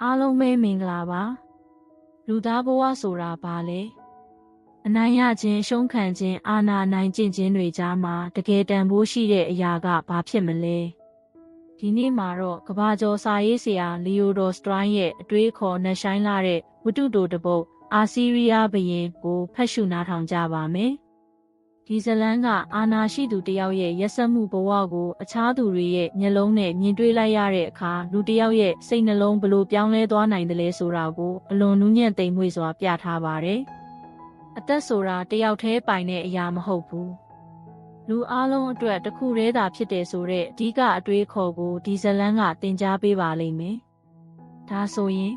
အားလုံးပဲမင်္ဂလာပါလူသားဘဝဆိုတာဘာလဲအနိုင်ရခြင်းရှုံးခံခြင်းအာဏာနိုင်ကျင့်ခြင်းတွေကြားမှာတကယ်တန်ဖိုးရှိတဲ့အရာကဘာဖြစ်မလဲဒီနေ့မှာတော့ကမ္ဘာကျော်စာရေးဆရာလီယိုဒေါ်စထရိုင်းရဲ့အတွေးခေါ်နှဆိုင်လာတဲ့ဝတ္ထုတိုတစ်ပုဒ်အာစီးရီးယားဘုရင်ကိုဖတ်ရှုနားထောင်ကြပါမယ်ဒီဇလန်းကအာဏာရှိသူတယောက်ရဲ့ရက်စက်မှုဘဝကိုအခြားသူတွေရဲ့မျက်လုံးနဲ့မြင်တွေ့လိုက်ရတဲ့အခါလူတယောက်ရဲ့စိတ်နှလုံးဘလို့ပြောင်းလဲသွားနိုင်တယ်လဲဆိုတာကိုအလွန်နူးညံ့သိမ်မွေ့စွာပြထားပါတယ်။အသက်ဆိုတာတယောက်တည်းပိုင်တဲ့အရာမဟုတ်ဘူး။လူအလုံးအတွက်တစ်ခုတည်းသာဖြစ်တယ်ဆိုတဲ့အဓိကအတွေးခေါ်ကိုဒီဇလန်းကသင်ကြားပေးပါလိမ့်မယ်။ဒါဆိုရင်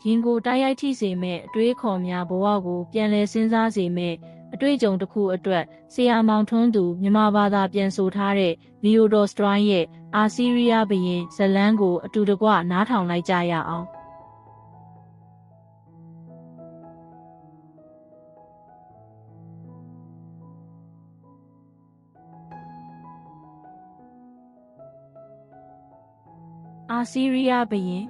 ရင်ကိုတိုက်ရိုက်ထိစေမဲ့အတွေးခေါ်များဘဝကိုပြန်လည်စဉ်းစားစေမဲ့အတွေ့အကြုံတစ်ခုအတွက်ဆရာမောင်ထွန်းသူမြန်မာဘာသာပြန်ဆိုထားတဲ့လီယိုဒေါ်စထရိုင်းရဲ့အာစီးရီးယားဘုရင်ဇလန်းကိုအတူတကွနားထောင်လိုက်ကြရအောင်အာစီးရီးယားဘုရင်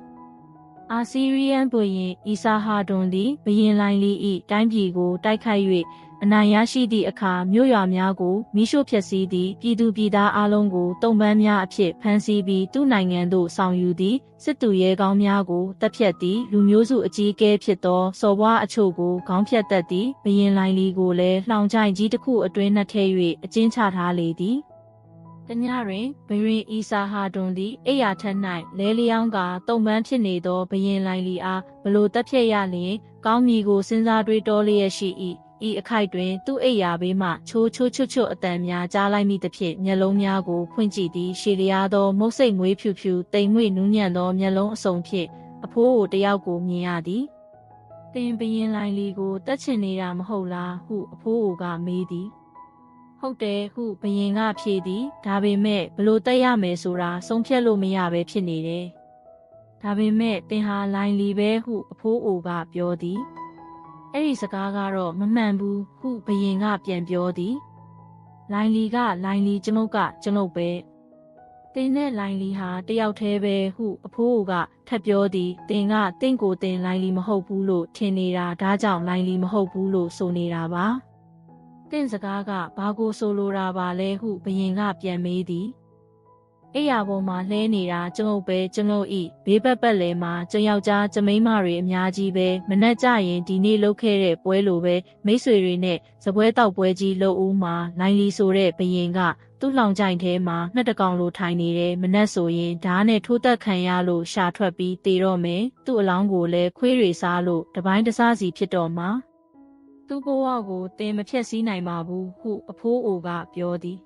အာစီးရီးယန်ဘုရင်အီဆာဟာဒွန်သည်ဘုရင်လိုင်လီ၏တိုင်းပြည်ကိုတိုက်ခိုက်၍အနိုင်ရရှိသည့်အခါမြို့ရွာများကိုမိရှို့ဖျက်ဆီးသည်ပြည်သူပြည်သားအလုံးကိုတုံ့ပန်းများအဖြစ်ဖမ်းဆီးပြီးသူ့နိုင်ငံသို့ဆောင်ယူသည်စစ်သူရဲကောင်းများကိုတပ်ဖြတ်သည်လူမျိုးစုအကြီးအကဲဖြစ်သောစော်ဘွားအချို့ကိုခေါင်းဖြတ်တတ်သည်ဘုရင်လိုင်လီကိုလည်းလှောင်ချိုင်ကြီးတစ်ခုအတွင်းနှက်ထဲ၍အကျဉ်းချထားလေသည်တညတွင်ဘုရင်အီဆာဟာဒွန်သည်အိယာထက်၌လဲလျောင်းကတုံပန်းဖြစ်နေသောဘုရင်လိုင်လီအားဘလို့တက်ဖြတ်ရလျင်ကောင်းမီကိုစဉ်းစားတွေးတောလျက်ရှိ၏ဤအခိုက်တွင်သူ့အိယာဘေးမှချိုးချွတ်ချွတ်အတန်များကြားလိုက်မိသဖြင့်မျက်လုံးများကိုဖွင့်ကြည့်သည်ရှည်လျားသောမုတ်စိတ်မွေးဖြူဖြူတိမ်မွေ့နူးညံ့သောမျက်လုံးအစုံဖြင့်အဖိုးကိုတယောက်ကိုမြင်ရသည်တင်ဘုရင်လိုင်လီကိုတက်ချင်နေတာမဟုတ်လားဟုအဖိုးကမေးသည်ဟုတ်တယ်ဟုဘုရင်ကဖြေသည်ဒါပေမဲ့ဘလို့တက်ရမယ်ဆိုတာဆုံးဖြတ်လို့မရပဲဖြစ်နေတယ်ဒါပေမဲ့တင်ဟာလိုင်လီပဲဟုအဖိုးအိုကပြောသည်အဲ့ဒီစကားကတော့မမှန်ဘူးဟုဘုရင်ကပြန်ပြောသည်လိုင်လီကလိုင်လီကျွန်ုပ်ပဲတင်နဲ့လိုင်လီဟာတယောက်တည်းပဲဟုအဖိုးကထပ်ပြောသည်တင်ကတင့်ကိုတင်လိုင်လီမဟုတ်ဘူးလို့ထင်နေတာဒါကြောင့်လိုင်လီမဟုတ်ဘူးလို့ဆိုနေတာပါတင့်စကားကဘာကိုဆိုလိုတာပါလဲဟုဘုရင်ကပြန်မေးသည်အိယာပေါ်မှာလှဲနေတာကျွန်ုပ်ပဲကျွန်ုပ်ဤဘေးပတ်လဲမှာကျွန်ယောက်ျားကျမိန်းမတွေအများကြီးပဲမနှက်ကြရင်ဒီနေ့လုပ်ခဲ့တဲ့ပွဲလိုပဲမိတ်ဆွေတွေနဲ့စပွဲတောက်ပွဲကြီးလုပ်ဦးမှာလိုင်လီဆိုတဲ့ဘုရင်ကသူ့လောင်ကြိုင်ထဲမှာငှက်တကောင်လိုထိုင်နေတယ်မနှက်ဆိုရင်ဓားနဲ့ထိုးတက်ခံရလို့ရှာထွက်ပြီးတေတော့မယ်သူ့အလောင်းကိုလည်းခွေးတွေစားလို့တပိုင်းတစားစီဖြစ်တော့မှာသူ့ဘဝကိုတင်မဖြက်စီးနိုင်ပါဘူးဟုအဖိုးအိုကပြောသည်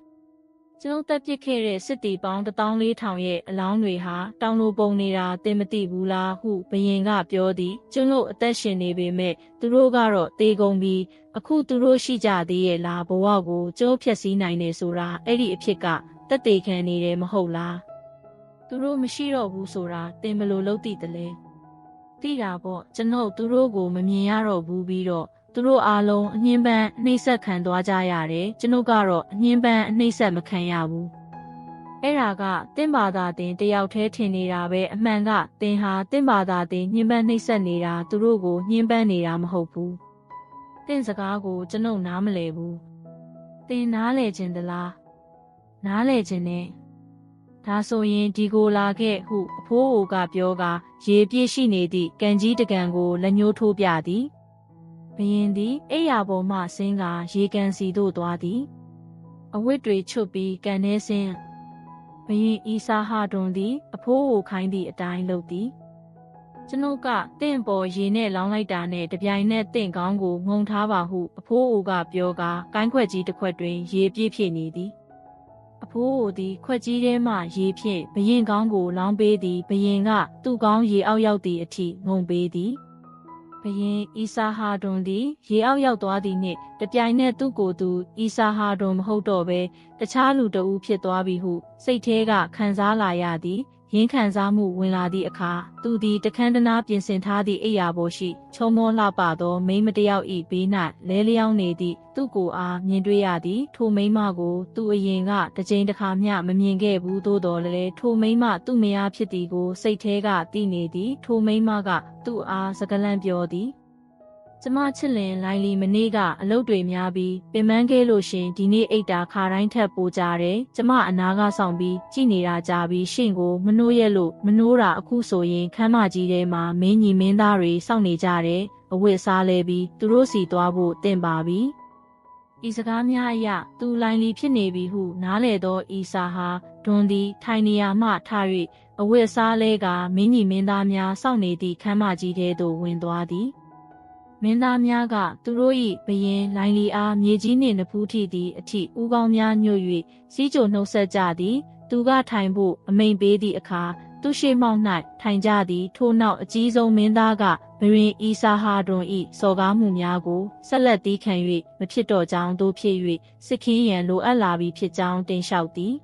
ကျွန်ုပ်တက်ပစ်ခဲ့တဲ့စစ်တီပေါင်း14000ရဲ့အလောင်းတွေဟာတောင်လိုပုံနေတာတင်မသိဘူးလားဟုဘုရင်ကပြောသည်ကျွန်ုပ်အသက်ရှင်နေပေမဲ့သူတို့ကတော့တေကုန်ပြီးအခုသူတို့ရှိကြသေးရဲ့လားဘဝကိုကျိုးဖြက်စီးနိုင်နေဆိုတာအဲ့ဒီအဖြစ်ကတက်တေခံနေတယ်မဟုတ်လားသူတို့မရှိတော့ဘူးဆိုတာတင်ဘလို့လုပ်သိတယ်လဲသိတာပေါ့ကျွန်ုပ်သူတို့ကိုမမြင်ရတော့ဘူးပြီးတော့သူတို့အားလုံးအညှင်းပန်းအနှိမ့်ဆက်ခံသွားကြရတယ်ကျွန်ုပ်ကတော့အညှင်းပန်းအနှိမ့်ဆက်မခံရဘူးအဲ့ဒါကတင့်ဘာသာတင်တယောက်တည်းထင်နေတာပဲအမှန်ကတင်ဟာတင့်ဘာသာတင်ညှင်းပန်းနှိမ့်ဆက်နေတာသူတို့ကိုညှင်းပန်းနေတာမဟုတ်ဘူးတင့်စကားကိုကျွန်ုပ်နားမလည်ဘူးတင်နားလည်ခြင်းသလားနားလည်ခြင်းနဲ့ဒါဆိုရင်ဒီကိုလာခဲ့ဟုအဖိုးအိုကပြောကရေပြည့်ရှိနေသည့်ကန်ကြီးတကန်ကိုလက်ညှိုးထိုးပြသည်ဘုရင်သည်အိယာပေါ်မှဆင်းကရေကန်စီသို့သွားသည်အဝတ်တွေချွတ်ပြီးကန်ထဲဆင်းဘုရင်အီဆာဟာဒွန်သည်အဖိုးကိုခိုင်းသည့်အတိုင်းလုပ်သည်ကျွန်ုပ်ကတင့်ပေါ်ရေနဲ့လောင်းလိုက်တာနဲ့တပြိုင်နက်တင့်ကောင်းကိုငုံထားပါဟုအဖိုးအိုကပြောကကိုင်းခွက်ကြီးတစ်ခွက်တွင်ရေပြည့်ဖြစ်နေသည်အဖိုးအိုသည်ခွက်ကြီးထဲမှရေဖြင့်ဘုရင်ကောင်းကိုလောင်းပေးသည်ဘုရင်ကသူ့ကောင်းရေအောက်ရောက်သည့်အထိငုံပေးသည်ဘုရင်အီဆာဟာဒွန်သည်ရေအောက်ရောက်သွားသည်နှင့်တပြိုင်နက်သူ့ကိုယ်သူအီဆာဟာဒွန်မဟုတ်တော့ဘဲတခြားလူတဦးဖြစ်သွားပြီဟုစိတ်ထဲကခံစားလာရသည် ရင်းခံစားမှုဝင်လာသည့်အခါသူသည်တခန်းတနားပြင်ဆင်ထားသည့်အိယာပေါ်ရှိချုံမောလှပသောမိန်းမတစ်ယောက်၏ဘေး၌လဲလျောင်းနေသည့်သူ့ကိုယ်အားမြင်တွေ့ရသည်ထိုမိန်းမကိုသူအရင်ကတစ်ကြိမ်တစ်ခါမျှမမြင်ခဲ့ဘူးသို့တော်လည်းထိုမိန်းမသူ့မယားဖြစ်သည်ကိုစိတ်ထဲကသိနေသည်ထိုမိန်းမကသူ့အားစကားလန့်ပြောသည်ကျမချစ်လင်လိုင်လီမနေ့ကအလုပ်တွေများပြီးပင်ပန်းခဲ့လို့ရှင်ဒီနေ့အိတ်တာခါတိုင်းထက်ပိုကြတယ်ကျမအနာကဆောင်ပြီးကြည်နေတာကြပြီးရှင့်ကိုမနှိုးရက်လို့မနှိုးတာအခုဆိုရင်ခမ်းမကြီးထဲမှာမင်းကြီးမင်းသားတွေစောင့်နေကြတယ်အဝတ်စားလဲပြီးသူတို့စီသွားဖို့တင့်ပါပြီဤစကားများအရသူလိုင်လီဖြစ်နေပြီဟုနားလေသောဤစာဟာဒွန်သည်ထိုင်နေရာမှထ၍အဝတ်စားလဲကမင်းကြီးမင်းသားများစောင့်နေသည့်ခမ်းမကြီးထဲသို့ဝင်သွားသည်မင်းသားများကသူတို့၏ဘရင်လိုင်လီအားမြေကြီးနှင့်နဖူးထိသည့်အထိဦးကောင်းများညွတ်၍စီးကြိုနှုတ်ဆက်ကြသည်သူကထိုင်ဖို့အမိန်ပေးသည့်အခါသူရှိမောက်၌ထိုင်ကြသည်ထို့နောက်အကြီးဆုံးမင်းသားကဘရင်အီဆာဟာဒွန်၏စော်ကားမှုများကိုဆက်လက်တီးခံ၍မဖြစ်တော့ကြောင်းတို့ဖြစ်၍စစ်ခင်းရန်လိုအပ်လာပြီဖြစ်ကြောင်းတင်လျှောက်သည်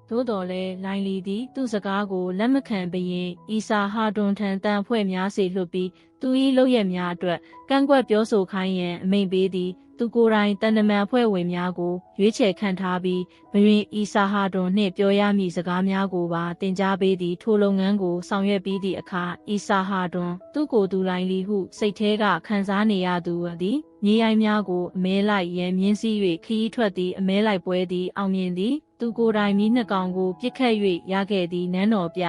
သို့တော်လည်းလိုင်လီသည်သူ့စကားကိုလက်မခံဘရင်အီဆာဟာဒွန်ထံတန်ဖွဲ့များစေလွှတ်ပြီးသူ၏လုပ်ရများအတွက်ကန့်ကွက်ပြောဆိုခိုင်းရန်အမိန့်ပေးသည်သူကိုယ်တိုင်တန်တမန်ဖွဲ့ဝင်များကိုရွေးချယ်ခန့်ထားပြီးဘရင်အီဆာဟာဒွန်နှင့်ပြောရမည့်စကားများကိုပါတင်ကြားပေးသည်ထိုလုပ်ငန်းကိုဆောင်ရွက်ပြီးသည့်အခါအီဆာဟာဒွန်သူ့ကိုယ်သူလိုင်လီဟုစိတ်ထဲကခံစားနေရသူသည်မြေရိုင်းများကိုအမဲလိုက်ရန်မြင်းစည်း၍ခရီးထွက်သည့်အမဲလိုက်ပွဲသည်အောင်မြင်သည်သူကိုယ်တိုင်မိနှစ်ကောင်ကိုပြစ်ခတ်၍ရခဲ့သည့်နန်းတော်ပြ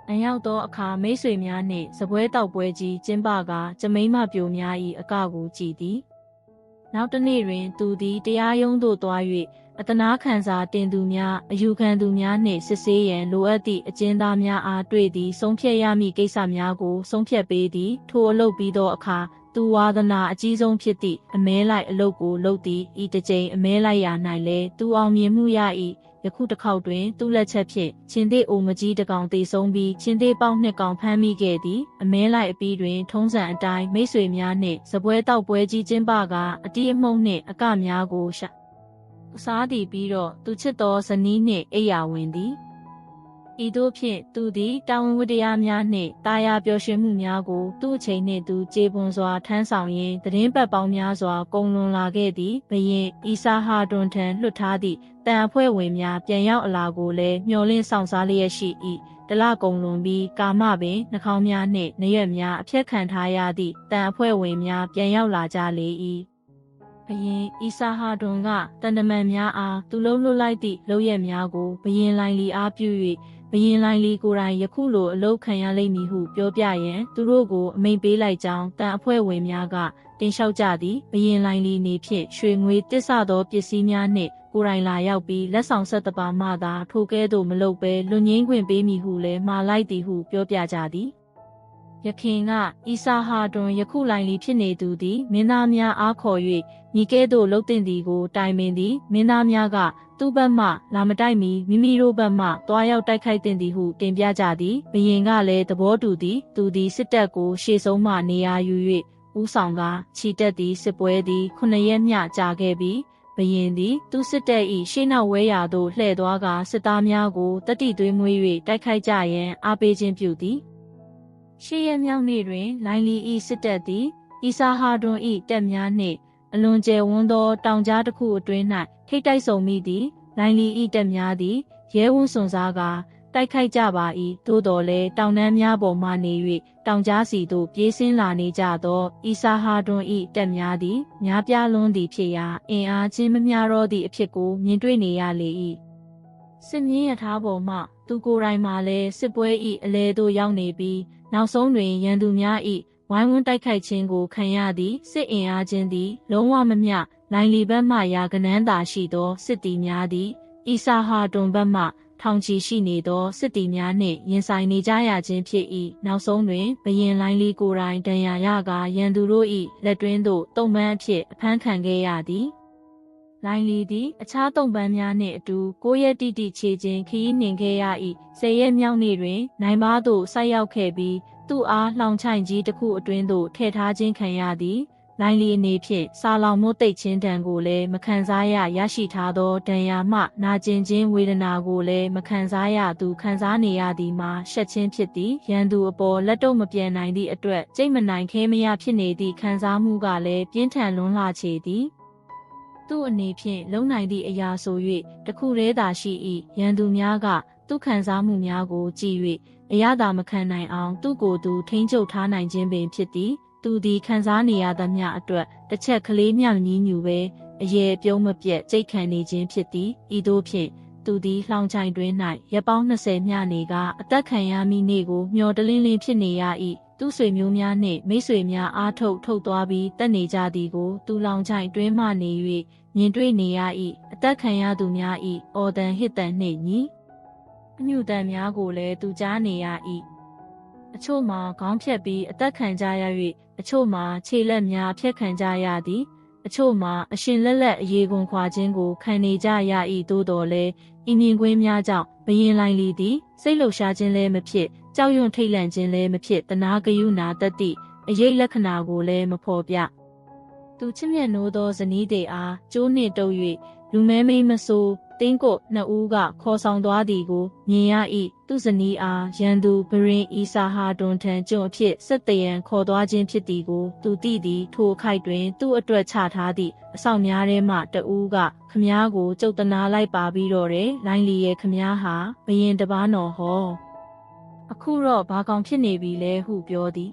အရောက်သောအခါမိတ်ဆွေများနှင့်စပွဲတောက်ပွဲကြီးကျင်းပကကျမိန်းမပြိုများ၏အကကိုကြည်သည်နောက်တစ်နေ့တွင်သူသည်တရားရုံးသို့သွား၍အတနာခံစာတင်သူများအယူခံသူများနှင့်စစ်ဆေးရန်လိုအပ်သည့်အကျဉ်းသားများအားတွေ့သည်ဆုံးဖြတ်ရမည့်ကိစ္စများကိုဆုံးဖြတ်ပေးသည်ထိုအလုပ်ပြီးသောအခါသူဝါသနာအကြီးဆုံးဖြစ်သည့်အမဲလိုက်အလုပ်ကိုလုပ်သည်ဤတစ်ကြိမ်အမဲလိုက်ရာ၌လည်းသူအောင်မြင်မှုရ၏ယခုတစ်ခေါက်တွင်သူ့လက်ချက်ဖြင့်ချင်းသေးအိုမကြီးတစ်ကောင်သေဆုံးပြီးချင်းသေးပေါက်နှစ်ကောင်ဖမ်းမိခဲ့သည်အမဲလိုက်အပြီးတွင်ထုံးစံအတိုင်းမိတ်ဆွေများနှင့်စပွဲတောက်ပွဲကြီးကျင်းပကအတီးအမှုန့်နှင့်အကများကိုစားသည်ပြီးတော့သူချစ်သောဇနီးနှင့်အိယာဝင်သည်ဤသို့ဖြင့်သူသည်တာဝန်ဝတ္တရားများနှင့်တာယာပျော်ရွှင်မှုများကိုသူ့အချိန်နှင့်သူကျေပွန်စွာထမ်းဆောင်ရင်းသတင်းပတ်ပေါင်းများစွာကုန်လွန်လာခဲ့သည်ဘရင်အီဆာဟာဒွန်ထံလွှတ်ထားသည့်တန်အဖွဲ့ဝင်များပြန်ရောက်အလာကိုလည်းမျှော်လင့်ဆောင်စားလျက်ရှိ၏တလကုန်လွန်ပြီးကာမပင်နှာခေါင်းများနှင့်နရွက်များအဖြတ်ခံထားရသည့်တန်အဖွဲ့ဝင်များပြန်ရောက်လာကြလေ၏ဘရင်အီဆာဟာဒွန်ကတန်တမန်များအားသူလုံးလွတ်လိုက်သည့်လုပ်ရက်များကိုဘရင်လိုင်လီအားပြု၍ဘရင်လိုင်လီကိုယ်တိုင်ယခုလိုအလုပ်ခံရလိမ့်မည်ဟုပြောပြရန်သူတို့ကိုအမိန့်ပေးလိုက်ကြောင်းတန်အဖွဲ့ဝင်များကတင်လျှောက်ကြသည်ဘရင်လိုင်လီနေဖြင့်ရွှေငွေတစ္ဆသောပစ္စည်းများနှင့်ကိုယ်တိုင်လာရောက်ပြီးလက်ဆောင်ဆက်တပါမှသာထိုကဲ့သို့မလုပ်ဘဲလွန်ငင်းခွင့်ပေးမည်ဟုလည်းမှာလိုက်သည်ဟုပြောပြကြသည်ယခင်ကအီဆာဟာဒွန်ယခုလိုင်လီဖြစ်နေသူသည်မင်းသားများအားခေါ်၍ညီကဲ့သို့လှုပ်တင်သည်ကိုတိုင်ပင်သည်မင်းသားများကသူ့ဘက်မှလာမတိုက်မီမိမိတို့ဘက်မှတွားရောက်တိုက်ခိုက်တင်သည်ဟုတင်ပြကြသည်ဘရင်ကလည်းသဘောတူသည်သူသည်စစ်တပ်ကိုရှေ့ဆုံးမှနေရာယူ၍ဦးဆောင်ကခြိတက်သည်စစ်ပွဲသည်9 ရက်မျှကြာခဲ့ပြီးဘရင်သည်သူစစ်တပ်၏ရှေ့နောက်ဝဲရာသို့လှည့်သွားကစစ်သားများကိုတတိသွေးမွေး၍တိုက်ခိုက်ကြရန်အားပေးခြင်းပြုသည်ရှေ့ရက်မြောက်နေ့တွင်လိုင်လီ၏စစ်တပ်သည်အီဆာဟာဒွန်၏တပ်များနှင့်အလွန်ကျယ်ဝန်းသောတောင်ကြားတစ်ခုအတွင်း၌ထိတ်တိုက်ဆုံမိသည်လိုင်လီ၏တပ်များသည်ရဲဝံ့စွန်စားကတိုက်ခိုက်ကြပါ၏သို့တော်လည်းတောင်တန်းများပေါ်မှနေ၍တောင်ကြားစီသို့ပြေးဆင်းလာနေကြသောအီဆာဟာဒွန်၏တပ်များသည်များပြားလွန်းသည်ဖြစ်ရာအင်အားချင်းမမျှတော့သည့်အဖြစ်ကိုမြင်တွေ့နေရလေ၏စစ်မြင်းရထားပေါ်မှသူကိုယ်တိုင်မှလည်းစစ်ပွဲ၏အလဲသို့ရောက်နေပြီးနောက်ဆုံးတွင်ရန်သူများ၏ဝိုင်းဝန်းတိုက်ခိုက်ခြင်းကိုခံရသည့်စစ်အင်အားချင်းသည်လုံးဝမမျှလိုင်လီဘက်မှရာကနန်းသာရှိသောစစ်သည်များသည်အီဆာဟာဒွန်ဘက်မှထောင်ချီရှိနေသောစစ်သည်များနှင့်ရင်ဆိုင်နေကြရခြင်းဖြစ်၏နောက်ဆုံးတွင်ဘရင်လိုင်လီကိုယ်တိုင်ဒဏ်ရာရကရန်သူတို့၏လက်တွင်းသို့တုံ့ပန်းအဖြစ်အဖမ်းခံခဲ့ရသည်လိုင်လီသည်အခြားတုံ့ပန်းများနှင့်အတူ9 ရက်တိတိခြေချင်းခရီးနှင်ခဲ့ရ၏10 ရက်မြောက်နေ့တွင်နိုင်ဘားသို့ဆိုက်ရောက်ခဲ့ပြီးသူ့အားလှောင်ချိုင်ကြီးတစ်ခုအတွင်းသို့ထည့်ထားခြင်းခံရသည် လိုင်းလီအနေဖြင့်စာလောင်မို့တိတ်ချင်းတံကိုလည်းမခံစားရရှိထားသောဒဏ်ရာမှနာကျင်ခြင်းဝေဒနာကိုလည်းမခံစားရသူခံစားနေရသည်မှာရှက်ချင်းဖြစ်သည်ရန်သူအပေါ်လက်တော့မပြန်နိုင်သည့်အတွက်ကြိတ်မနိုင်ခဲမရဖြစ်နေသည့်ခံစားမှုကလည်းပြင်းထန်လွန်းလှချေသည်သူ့အနေဖြင့်လုံနိုင်သည့်အရာဆို၍တခုတည်းသာရှိ၏ရန်သူများကသူခံစားမှုများကိုကြည့်၍အရသာမခံနိုင်အောင်သူ့ကိုယ်သူထိန်းချုပ်ထားနိုင်ခြင်းပင်ဖြစ်သည်သူသည်ခံစားနေရသမျှအတွက်တစ်ချက်ကလေးမျှမညီညူပဲအရေပြုံးမပြတ်ကြိတ်ခံနေခြင်းဖြစ်သည်ဤသို့ဖြင့်သူသည်လှောင်ချိုင်တွင်၌ရက်ပေါင်း20မျှနေကအသက်ခံရမည့်နေ့ကိုမျှော်တလင်းလင်းဖြစ်နေရ၏သူဆွေမျိုးများနှင့်မိတ်ဆွေများအားထုတ်သွားပြီးတက်နေကြသည်ကိုသူလောင်ချိုင်တွင်မှနေ၍မြင်တွေ့နေရ၏အသက်ခံရသူများ၏အော်တန်ဟစ်တန်နှင့်ညီအညူတန်များကိုလည်းသူကြားနေရ၏အချို့မှာခေါင်းဖြတ်ပြီးအသက်ခံကြရ၍အချို့မှာခြေလက်များဖြတ်ခံကြရသည်အချို့မှာအရှင်လက်လက်အရေကွန်ခွာခြင်းကိုခံနေကြရ၏သို့တော်လည်းဤမြင်ကွင်းများကြောင့်ဘယင်လိုင်းလီသည်စိတ်လှုပ်ရှားခြင်းလည်းမဖြစ်ကြောက်ရွံ့ထိတ်လန့်ခြင်းလည်းမဖြစ်တနာဂယုနာတတ်သည့်အရေးလက္ခဏာကိုလည်းမဖော်ပြသူချစ်မြတ်နိုးသောဇနီးတေအားကျိုးနှင့်တုပ်၍လူမဲမိမဆိုးတင်းကိုနှစ်ဦးကခေါ်ဆောင်သွားသည်ကိုမြင်ရ၏သူဇနီးအားရန်သူဘရင်အီစာဟာတွန်ထံကျွန်းအဖြစ်ဆက်တရန်ခေါ်သွားခြင်းဖြစ်သည်ကိုသူသိသည်ထိုအခိုက်တွင်သူ့အတွက်ချထားသည့်အဆောင်များထဲမှတဦးကခမားကိုကြုတ်တနာလိုက်ပါပြီးတော့တယ်လိုင်းလီရဲ့ခမားဟာဘရင်တပားတော်ဟောအခုတော့ဘာကောင်ဖြစ်နေပြီလဲဟုပြောသည်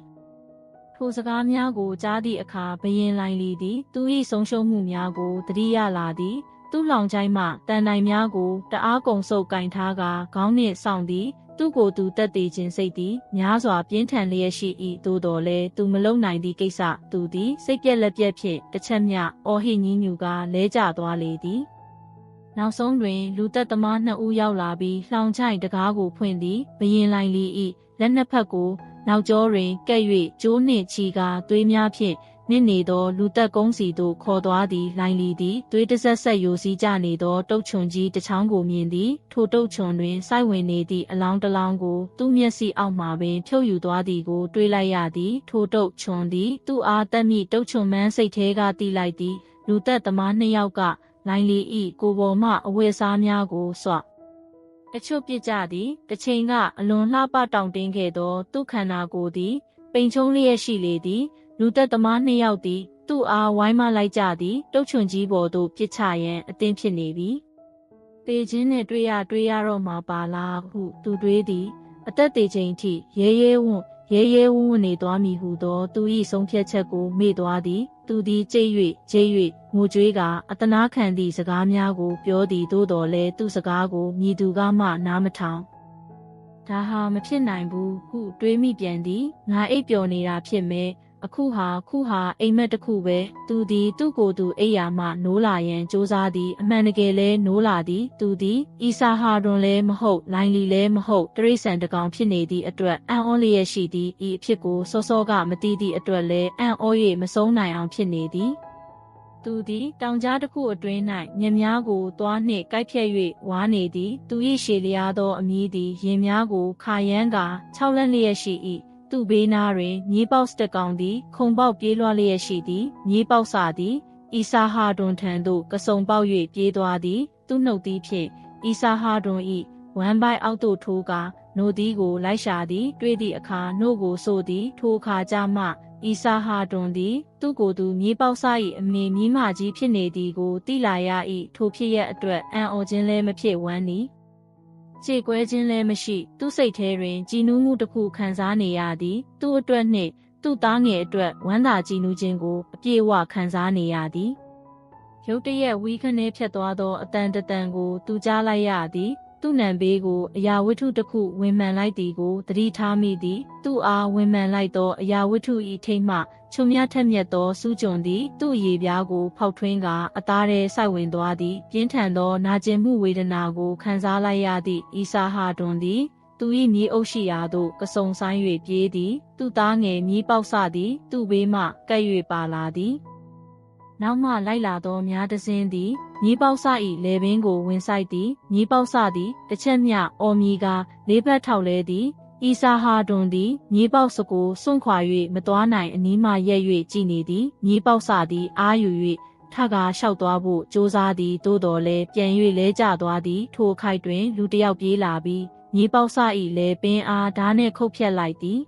ထိုစကားများကိုကြားသည့်အခါဘယင်လိုင်းလီသည်သူ၏ဆုံးရှုံးမှုများကိုသတိရလာသည်သူ့လောင်ချိုင်းမှတန်တိုင်များကိုတအားကုံဆုပ်ကင်ထားကာခေါင်းနှင့်ဆောင်သည်သူ့ကိုယ်သူတက်တည်ခြင်းစိတ်သည်များစွာပြင်းထန်လျက်ရှိ၏သို့တော်လည်းသူမလုံနိုင်သည့်ကိစ္စသူသည်စိတ်ပြက်လက်ပြက်ဖြင့်တစ်ချက်မျှအော်ဟစ်ညည်းညူကာလဲကျသွားလေသည်နောက်ဆုံးတွင်လူသက်သမား2ဦးရောက်လာပြီးလှောင်ချိုင်းတကားကိုဖွင့်သည်ဘယင်လိုင်းလီ၏လက်နှစ်ဖက်ကိုနောက်ကျောတွင်ကဲ့၍ကျိုးနှင့်ချီကာသွေးများဖြင့်နစ်နေသောလူသက်ကုန်းစီသို့ခေါ်သွားသည်လိုင်းလီသည်သွေးတဆက်ဆက်ယိုစီးကျနေသောတုတ်ချွန်ကြီးတစ်ချောင်းကိုမြင်သည်ထိုတုတ်ချွန်တွင်စိုက်ဝင်နေသည့်အလောင်းတစ်လောင်းကိုသူ့မျက်စိအောက်မှပင်ဖြုတ်ယူသွားသည်ကိုတွေးလိုက်ရသည်ထိုတုတ်ချွန်သည်သူ့အားတက်မိတုတ်ချွန်မှန်းစိတ်ထဲကတီးလိုက်သည်လူသက်သမား2ယောက်ကလိုင်းလီ၏ကိုယ်ပေါ်မှအဝတ်အစားများကိုဆွတချို့ပြစ်ကြသည်တစ်ချိန်ကအလွန်လှပတောင့်တင်းခဲ့သောသူ့ခန္ဓာကိုယ်သည်ပိန်ချုံလျက်ရှိလေသည်လူသက်သမား2ယောက်သည်သူ့အားဝိုင်းမလိုက်ကြသည်တုတ်ချွန်ကြီးပေါ်သို့ပြစ်ချရန်အသင့်ဖြစ်နေပြီတေခြင်းနှင့်တွေ့ရတော့မှာပါလားဟုသူတွေးသည်အသက်သေးချိန်ထိရဲဝံ့နေသွားမည်ဟုသောသူ၏ဆုံးဖြတ်ချက်ကိုမေ့သွားသည်သူသည်ကြိတ်၍ငိုကြွေးကအတနာခံသည့်စကားများကိုပြောသည်သို့တော်လည်းသူ့စကားကိုမြည်သူကမှနားမထောင်ဒါဟာမဖြစ်နိုင်ဘူးဟုတွေးမိပြန်သည်ငါအိပ်ပျော်နေတာဖြစ်မယ်အခုဟာအိမ်မက်တစ်ခုပဲသူသည်သူ့ကိုယ်သူအိပ်ယာမှနိုးလာရန်ကြိုးစားသည်အမှန်တကယ်လဲနိုးလာသည်သူသည်အီစာဟာတွန်လည်းမဟုတ်လိုင်းလီလည်းမဟုတ်တရိษံတကောင်ဖြစ်နေသည့်အတွက်အံ့ဩလျက်ရှိသည်ဤအဖြစ်ကိုစောကမသိသည့်အတွက်လည်းအံ့ဩ၍မဆုံးနိုင်အောင်ဖြစ်နေသည်သူသည်တောင်ကြားတစ်ခုအတွင်း၌မြက်များကိုသွားနှင့်ကိုက်ဖြတ်၍ဝါနေသည်သူ၏ရှည်လျားသောအမည်သည်ရင်များကိုခါရမ်းကာ6လက်လျက်ရှိ၏သူ့ဘေးနားတွင်မြေပေါက်စတက်ကောင်သည်ခုံပေါက်ပြေးလွှားလျက်ရှိသည်မြေပေါက်စသည်အီစာဟာတွန်ထံသို့ကစုံပေါက်၍ပြေးသွားသည်သူ့နှုတ်သည်ဖြင့်အီစာဟာတွန်၏ဝမ်းပိုက်အောက်သို့ထိုးကာနိုသည်ကိုလိုက်ရှာသည်တွေ့သည့်အခါနိုကိုဆိုသည်ထိုအခါကြမှအီစာဟာတွန်သည်သူ့ကိုယ်သူမြေပေါက်စ၏အမေမြီးမကြီးဖြစ်နေသည်ကိုသိလာရ၏ထိုဖြစ်ရအတွက်အံ့ဩခြင်းလည်းမဖြစ်ဝမ်းနီခြေကွဲခြင်းလည်းမရှိသူ့စိတ်ထဲတွင်ကြည်နူးမှုတစ်ခုခံစားနေရသည်သူ့အတွက်နှင့်သူ့သားငယ်အတွက်ဝမ်းသာကြည်နူးခြင်းကိုအပြည့်အဝခံစားနေရသည်ရုတ်တရက်ဝီးခနဲဖြတ်သွားသောအတန်တန်ကိုသူကြားလိုက်ရသည်သူ့နံဘေးကိုအရာဝတ္ထုတစ်ခုဝင်မှန်လိုက်သည်ကိုသတိထားမိသည်သူ့အားဝင်မှန်လိုက်သောအရာဝတ္ထု၏ထိပ်မှချုံမြထက်မြက်သောစူးကျွန်သည်သူ့ရေပြားကိုဖောက်ထွင်းကာအသားထဲစိုက်ဝင်သွားသည်ပြင်းထန်သောနာကျင်မှုဝေဒနာကိုခံစားလိုက်ရသည့်အီစာဟာတွန်သည်သူ၏မြေအုပ်ရှိရာသို့ကစုံဆိုင်၍ပြေးသည်သူ့သားငယ်မြေပေါက်စသည်သူ့ဘေးမှကပ်၍ပါလာသည်နောက်မှလိုက်လာသောများတစင်းသည်မြေပေါက်စ၏လေပင်ကိုဝင်ဆိုင်သည်မြေပေါက်စသည်တစ်ချက်မျှအော်မီကာလေးဘက်ထောက်လဲသည် ဤစာဟာတွန်သည်မြေပေါက်စကိုစွန့်ခွာ၍မသွားနိုင်အနီးမှရက်၍ကြည်နေသည်မြေပေါက်စသည်အားယူ၍ထကားလျှောက်သွားဖို့ကြိုးစားသည်သို့တော်လည်းပြန်၍လဲကျသွားသည်ထိုအခိုက်တွင်လူတစ်ယောက်ပြေးလာပြီးမြေပေါက်စ၏လဲပင်အားဓာနှင့်ခုတ်ဖြတ်လိုက်သည်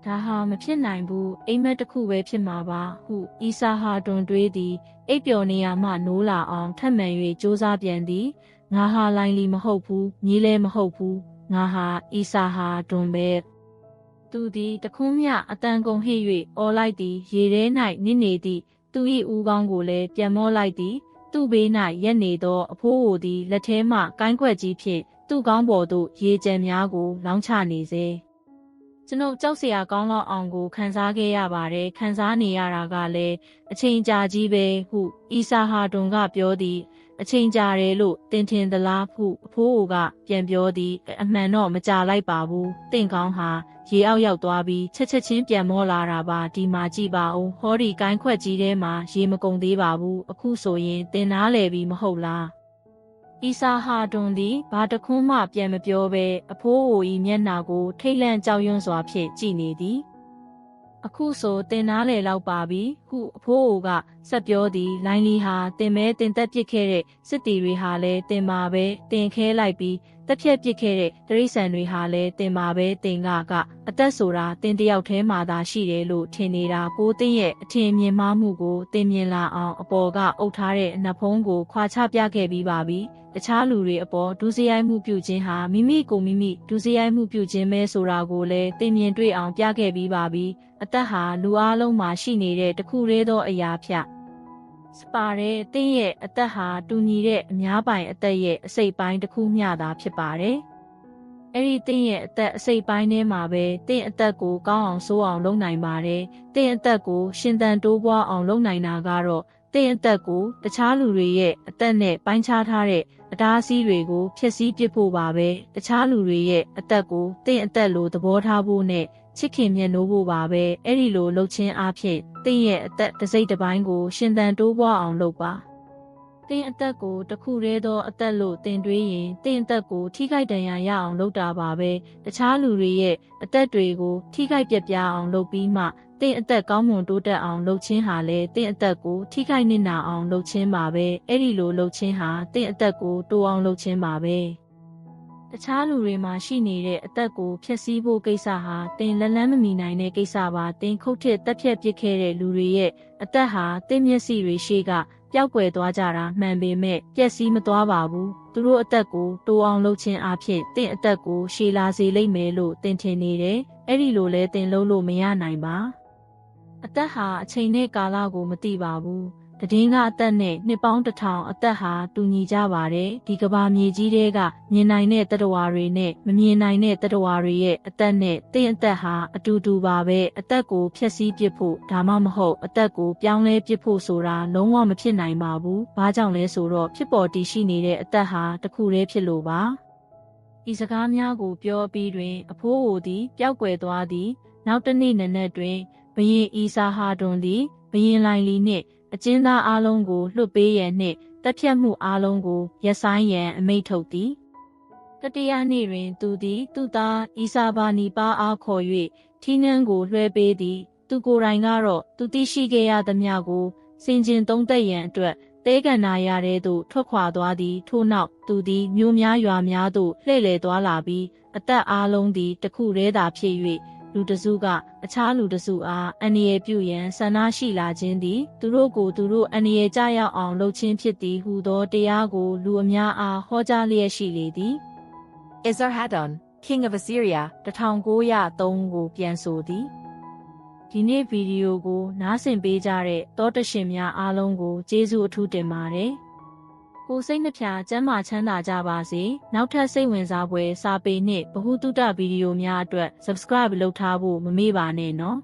ဒါဟာမဖြစ်နိုင်ဘူးအိမ်မက်တစ်ခုပဲဖြစ်မှာပါဟုဤစာဟာတွန်တွေးသည်အိပ်ပျော်နေရမှနိုးလာအောင်ထပ်မံ၍ကြိုးစားပြန်သည်ငါဟာလိုင်းလီမဟုတ်ဘူးမြေးလည်းမဟုတ်ဘူးငါဟာဤစာဟာတွန်ပဲသူသည်တခွန်းမြအတန်ကုန်ဟစ်၍အော်လိုက်သည်ရေထဲ၌နစ်နေသည်သူ၏ဦးခေါင်းကိုလည်းပြန်မောလိုက်သည်သူ့ဘေး၌ရက်နေသောအဖိုးဟိုသည်လက်ထဲမှကိုင်းခွက်ကြီးဖြင့်သူ့ခေါင်းပေါ်သို့ရေကြံများကိုလောင်းချနေစေကျွန်ုပ်ကြောက်စရာကောင်းလောက်အောင်ကိုခံစားခဲ့ရပါတယ်ခံစားနေရတာကလည်းအချိန်ကြာကြီးပဲဟုဤစာဟာတွန်ကပြောသည်အချိန်ကြာတယ်လို့တင်ထင်သလားဟုအဖိုးအိုကပြန်ပြောသည်အမှန်တော့မကြာလိုက်ပါဘူးတင့်ကောင်းဟာရေအောက်ရောက်သွားပြီးချက်ချင်းပြန်မောလာတာပါဒီမှာကြည့်ပါဦးဟောဒီကိုင်းခွက်ကြီးထဲမှာရေမကုန်သေးပါဘူးအခုဆိုရင်တင်နားလေပြီမဟုတ်လားဤစာဟာတွန်သည်ဘာတခွန်းမှပြန်မပြောဘဲအဖိုးအို၏မျက်နှာကိုထိတ်လန့်ကြောက်ရွံ့စွာဖြင့်ကြည့်နေသည်အခုဆိုတင်နားလေလောက်ပါပြီဟုအဖိုးအိုကဆက်ပြောသည်လိုင်းလီဟာတင်မဲတင်သက်ပစ်ခဲ့တဲ့စစ်တီတွေဟာလည်းတင်ပါပဲတင်ခဲလိုက်ပြီးတက်ဖြတ်ပစ်ခဲ့တဲ့တရိษံတွေဟာလည်းတင်ပါပဲတင်ကအသက်ဆိုတာတင်တယောက်တည်းမှသာရှိတယ်လို့ထင်နေတာကိုတင်ရဲ့အထင်မြင်မှားမှုကိုတင်မြင်လာအောင်အပေါ်ကအုပ်ထားတဲ့နှဖုံးကိုခွာချပြခဲ့ပြီးပါပြီတခြားလူတွေအပေါ်ဒုစရိုက်မှုပြုခြင်းဟာမိမိကိုမိမိဒုစရိုက်မှုပြုခြင်းပဲဆိုတာကိုလည်းတင်မြင်တွေ့အောင်ပြခဲ့ပြီးပါပြီအသက်ဟာလူအလုံးမှာရှိနေတဲ့တခုတည်းသောအရာဖြင့်စပါတဲ့တင်းရဲ့အသက်ဟာတူညီတဲ့အများပိုင်အသက်ရဲ့အစိတ်ပိုင်းတစ်ခုမျှသာဖြစ်ပါတယ်။အဲ့ဒီတင်းရဲ့အသက်အစိတ်ပိုင်းထဲမှာပဲတင်းအသက်ကိုကောင်းအောင်ဆိုးအောင်လုပ်နိုင်ပါတယ်။တင်းအသက်ကိုရှင်သန်တိုးပွားအောင်လုပ်နိုင်တာကတော့တင်းအသက်ကိုတခြားလူတွေရဲ့အသက်နဲ့ပိုင်းခြားထားတဲ့အတားအဆီးတွေကိုဖျက်ဆီးပစ်ဖို့ပါပဲ။တခြားလူတွေရဲ့အသက်ကိုတင်းအသက်လိုသဘောထားဖို့နဲ့ချစ်ခင်မြတ်နိုးဖို့ပါပဲအဲ့ဒီလိုလှုပ်ခြင်းအဖြစ်တင်းရဲ့အသက်တစ်စိတ်တစ်ပိုင်းကိုရှင်သန်တိုးပွားအောင်လုပ်ပါတင်းအသက်ကိုတခုတည်းသောအသက်လို့တင်တွေးရင်တင်းအသက်ကိုထိခိုက်ဒဏ်ရာရအောင်လုပ်တာပါပဲတခြားလူတွေရဲ့အသက်တွေကိုထိခိုက်ပြက်ပြားအောင်လုပ်ပြီးမှတင်းအသက်ကောင်းမွန်တိုးတက်အောင်လုပ်ခြင်းဟာလည်းတင်းအသက်ကိုထိခိုက်နစ်နာအောင်လုပ်ခြင်းပါပဲအဲ့ဒီလိုလုပ်ခြင်းဟာတင်းအသက်ကိုတိုးအောင်လုပ်ခြင်းပါပဲတခြားလူတွေမှာရှိနေတဲ့အသက်ကိုဖျက်ဆီးဖို့ကိစ္စဟာတင်လက်လန်းမမီနိုင်တဲ့ကိစ္စပါတင်ခုတ်ထစ်တက်ဖြတ်ပစ်ခဲ့တဲ့လူတွေရဲ့အသက်ဟာတင်မျက်စိတွေရှေ့ကပျောက်ကွယ်သွားကြတာမှန်ပေမဲ့ပျက်စီးမသွားပါဘူးသူတို့အသက်ကိုတိုးအောင်လုပ်ခြင်းအဖြစ်တင်အသက်ကိုရှည်လာစေလိမ့်မယ်လို့တင်ထင်နေတယ်အဲ့ဒီလိုလဲတင်လုံးလို့မရနိုင်ပါအသက်ဟာအချိန်နဲ့ကာလကိုမသိပါဘူးတည်င်းကအသက်နဲ့နှစ်ပေါင်း1000အသက်ဟာတူညီကြပါတယ်ဒီကဘာမြေကြီးတွေကမြင်နိုင်တဲ့တတဝါတွေနဲ့မမြင်နိုင်တဲ့တတဝါတွေရဲ့အသက်နဲ့တင်းအသက်ဟာအတူတူပါပဲအသက်ကိုဖျက်ဆီးပစ်ဖို့ဒါမှမဟုတ်အသက်ကိုပြောင်းလဲပစ်ဖို့ဆိုတာလုံးဝမဖြစ်နိုင်ပါဘူးဘာကြောင့်လဲဆိုတော့ဖြစ်ပေါ်တည်ရှိနေတဲ့အသက်ဟာတစ်ခုတည်းဖြစ်လို့ပါဤစကားများကိုပြောပြီးတွင်အဖိုးဟိုသည်ပျောက်ကွယ်သွားသည်နောက်တစ်နေ့နံနက်တွင်ဘရင်ဤစာဟာတွန်သည်ဘရင်လိုင်လီနှင့်အကျဉ်းသားအားလုံးကိုလွှတ်ပေးရန်နှင့်တပ်ဖြတ်မှုအားလုံးကိုရပ်ဆိုင်းရန်အမိန့်ထုတ်သည်တတိယနေ့တွင်သူသည်သူ့သားအီစာဘာနီပါအားခေါ်၍ထီးနှန်းကိုလွှဲပေးသည်သူကိုယ်တိုင်ကတော့သူသိရှိခဲ့ရသမျှကိုစင်ကျင်သုံးသပ်ရန်အတွက်တဲကန်နာရတဲ့သို့ထွက်ခွာသွားသည်ထို့နောက်သူသည်မြို့များရွာများသို့လှည့်လည်သွားလာပြီးအသက်အားလုံးသည်တစ်ခုတည်းသာဖြစ်၍လူတစုကအခြားလူတစုအားအန္တရာယ်ပြုရန်ဆန္ဒရှိလာခြင်းသည်သူတို့ကိုသူတို့အန္တရာယ်ကြရောက်အောင်လုပ်ခြင်းဖြစ်သည်ဟုသောတရားကိုလူအများအားဟောကြားလျက်ရှိလေသည် Esarhaddon King of Assyria 1903ကိုပြန်ဆိုသည်ဒီနေ့ဗီဒီယိုကိုနားဆင်ပေးကြတဲ့တောတရှင်များအားလုံးကိုကျေးဇူးအထူးတင်ပါတယ်ကိုစိတ်နှဖျားကျန်းမာချမ်းသာကြပါစေနောက်ထပ်စိတ်ဝင်စားဖွယ်စာပေနှင့်ဗဟုသုတဗီဒီယိုများအတွက် Subscribe လုပ်ထားဖို့မမေ့ပါနဲ့နော်